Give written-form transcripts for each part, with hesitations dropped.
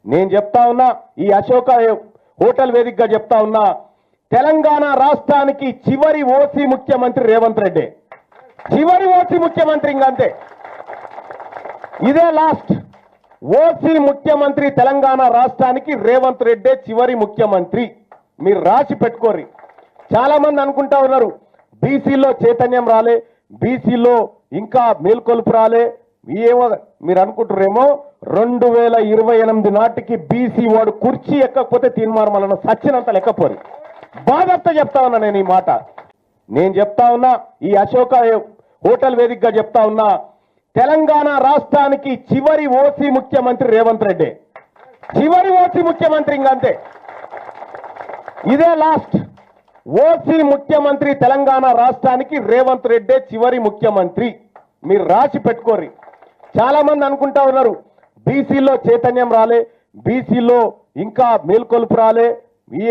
నేను చెప్తా ఉన్నా, ఈ అశోక హోటల్ వేదికగా చెప్తా ఉన్నా, తెలంగాణ రాష్ట్రానికి చివరి ఓసీ ముఖ్యమంత్రి రేవంత్ రెడ్డి. చివరి ఓసీ ముఖ్యమంత్రి ఇంకంతే. ఇదే లాస్ట్ ఓసీ ముఖ్యమంత్రి తెలంగాణ రాష్ట్రానికి రేవంత్ రెడ్డి చివరి ముఖ్యమంత్రి. మీరు రాసి పెట్టుకోర్రి. చాలా మంది అనుకుంటా ఉన్నారు బీసీలో చైతన్యం రాలే, బీసీలో ఇంకా మేల్కొల్పు రాలే. ఏమో మీరు అనుకుంటారేమో 2028 నాటికి బీసీ వాడు కుర్చీ ఎక్కకపోతే తీర్మానం సచ్చినంత లెక్కపోరు. బాధతో చెప్తా ఉన్నా నేను ఈ మాట. నేను చెప్తా ఉన్నా, ఈ అశోక హోటల్ వేదికగా చెప్తా ఉన్నా, తెలంగాణ రాష్ట్రానికి చివరి ఓసీ ముఖ్యమంత్రి రేవంత్ రెడ్డి. చివరి ఓసీ ముఖ్యమంత్రి ఇంకంతే. ఇదే లాస్ట్ ఓసీ ముఖ్యమంత్రి తెలంగాణ రాష్ట్రానికి రేవంత్ రెడ్డి చివరి ముఖ్యమంత్రి. మీరు రాసి పెట్టుకోర్రి. చాలా మంది అనుకుంటా ఉన్నారు బీసీలో చైతన్యం రాలే, బీసీలో ఇంకా మేల్కొల్పు రాలే.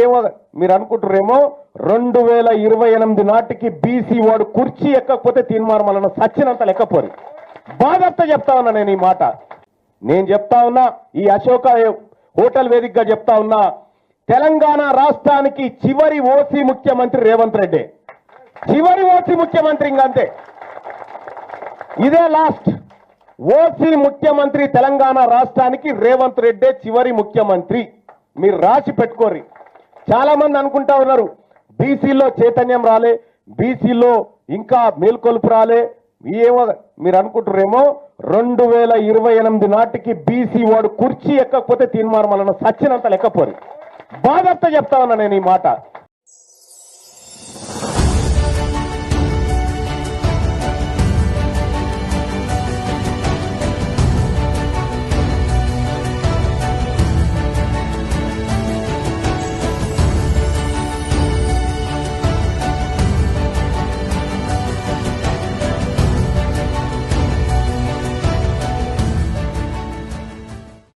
ఏమో మీరు అనుకుంటారేమో 2028 నాటికి బీసీ వాడు కుర్చీ ఎక్కకపోతే తీర్మానం సచ్చినంత లెక్కపోరు. బాధతో చెప్తా ఉన్నా నేను ఈ మాట. నేను చెప్తా ఉన్నా, ఈ అశోక హోటల్ వేదికగా చెప్తా ఉన్నా, తెలంగాణ రాష్ట్రానికి చివరి ఓసీ ముఖ్యమంత్రి రేవంత్ రెడ్డి. చివరి ఓసీ ముఖ్యమంత్రి ఇంకంతే. ఇదే లాస్ట్ ఓసీ ముఖ్యమంత్రి తెలంగాణ రాష్ట్రానికి రేవంత్ రెడ్డి చివరి ముఖ్యమంత్రి. మీరు రాసి పెట్టుకోర్రి. చాలా మంది అనుకుంటా ఉన్నారు బీసీలో చైతన్యం రాలే, బీసీలో ఇంకా మేల్కొల్పు రాలే. ఏమో మీరు అనుకుంటారేమో 2028 నాటికి బీసీ వాడు కుర్చీ ఎక్కకపోతే తీర్మానం సచ్చినంత లెక్కపోరు. బాధతో చెప్తా ఉన్నా నేను ఈ మాట.